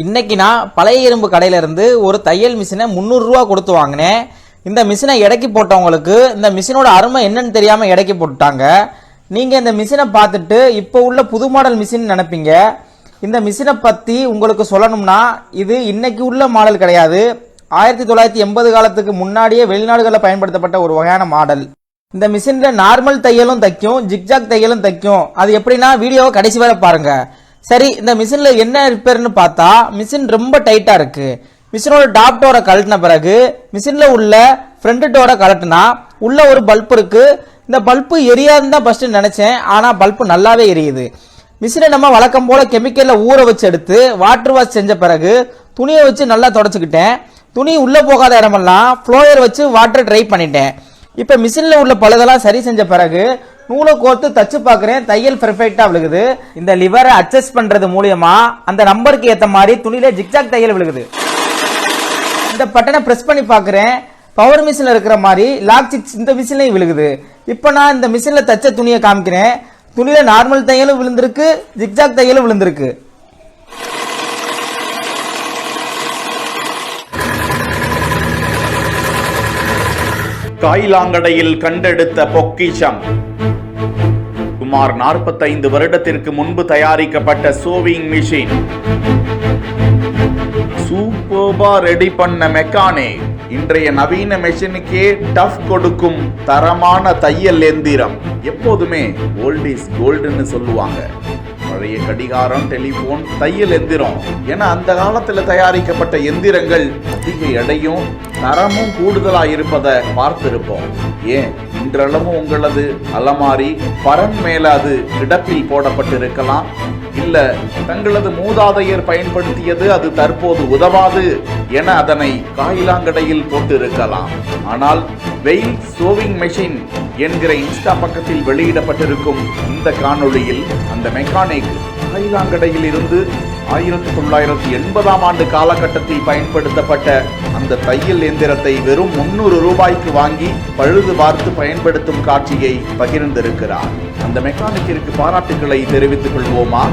இன்னைக்கு நான் பழைய இரும்பு கடையில இருந்து ஒரு தையல் மிஷினை 300 ரூபா கொடுத்து வாங்கினேன். இந்த மிஷினை எடைக்கு போட்டவங்களுக்கு இந்த மிஷினோட அருமை என்னன்னு தெரியாம எடைக்கு போட்டுட்டாங்க. நீங்க இந்த மிஷினை பார்த்துட்டு இப்போ உள்ள புது மாடல் மிஷின் நினைப்பீங்க. இந்த மிஷினை பத்தி உங்களுக்கு சொல்லணும்னா இது இன்னைக்கு உள்ள மாடல் கிடையாது. 1980 காலத்துக்கு முன்னாடியே வெளிநாடுகளில் பயன்படுத்தப்பட்ட ஒரு வகையான மாடல். இந்த மிஷின்ல நார்மல் தையலும் தைக்கும், ஜிக்ஜாக் தையலும் தைக்கும். அது எப்படின்னா வீடியோவை கடைசி வரை பாருங்க. சரி, இந்த மிஷின்ல என்ன ரிப்பேர்னு பார்த்தா மிஷின் ரொம்ப டைட்டா இருக்கு. மிஷினோட டாப் டோரை கழட்டின பிறகு மிஷின்ல உள்ள ஃப்ரண்ட் டோரை கழட்டினா உள்ள ஒரு பல்ப் இருக்கு. இந்த பல்பு எரியாதுன்னு தான் ஃபர்ஸ்ட் நினைச்சேன், ஆனா பல்பு நல்லாவே எரியுது. மிஷினை நம்ம வழக்கம் போல கெமிக்கல்ல ஊற வச்சு எடுத்து வாட்டர் வாஷ் செஞ்ச பிறகு துணியை வச்சு நல்லா தொடச்சுக்கிட்டேன். துணி உள்ள போகாத இடமெல்லாம் ஃப்ளோயர் வச்சு வாட்டர் ட்ரை பண்ணிட்டேன். இப்ப மிஷின்ல உள்ள பழுதெல்லாம் சரி செஞ்ச பிறகு நூலை கோர்த்து தச்சு பார்க்கிறேன். தையல் பெர்ஃபெக்டா விழுகுது. இந்த லிவரை அட்ஜஸ்ட் பண்றது மூலியமா அந்த நம்பருக்கு ஏத்த மாதிரி துணியில ஜிக்ஜாக் தையல் விழுகுது. இந்த பட்டனை பிரஸ் பண்ணி பார்க்கிறேன். பவர் மிஷின்ல இருக்கிற மாதிரி லாக் சிக்ஸ் இந்த மிஷின்லயும் விழுகுது. இப்ப நான் இந்த மிஷின்ல தச்ச துணியை காமிக்கிறேன். துணியில நார்மல் தையலும் விழுந்திருக்கு, ஜிக்ஜாக் தையலும் விழுந்திருக்கு. காயிலாங்கடையில் கண்டெடுத்த பொக்கிஷம். சுமார் 45 வருடத்திற்கு முன்பு தயாரிக்கப்பட்ட சோவிங் மிஷின். சூப்பர்பா ரெடி பண்ண மெக்கானிக். இன்றைய நவீன மெஷினுக்கே டஃப் கொடுக்கும் தரமான தையல் எந்திரம். எப்போதுமே ஓல்ட் இஸ் கோல்டுன்னு சொல்லுவாங்க. பழைய கடிகாரம், டெலிபோன், தையல் எந்திரம் என அந்த காலத்தில் தயாரிக்கப்பட்ட எந்திரங்கள் அதிக எடையும் தரமும் கூடுதலா இருப்பதை பார்த்திருப்போம். ஏன் இன்றளவும் உங்களது அலமாரி பரன் மேல அது கிடப்பில் போடப்பட்டிருக்கலாம். இல்ல தங்களது மூதாதையர் பயன்படுத்தியது அது தற்போது உதவாது என அதனை காயிலாங்கடையில் போட்டிருக்கலாம். ஆனால் வெயில் சோவிங் மெஷின் என்கிற இன்ஸ்டா பக்கத்தில் வெளியிடப்பட்டிருக்கும் இந்த காணொளியில் அந்த மெக்கானிக் காயிலாங்கடையில் இருந்து 1980ஆம் ஆண்டு காலகட்டத்தில் பயன்படுத்தப்பட்ட அந்த தையல் எந்திரத்தை வெறும் 300 ரூபாய்க்கு வாங்கி பழுது பார்த்து பயன்படுத்தும் காட்சியை பகிர்ந்திருக்கிறார். அந்த மெக்கானிக்கிற்கு பாராட்டுகளை தெரிவித்துக் கொள்வோமா?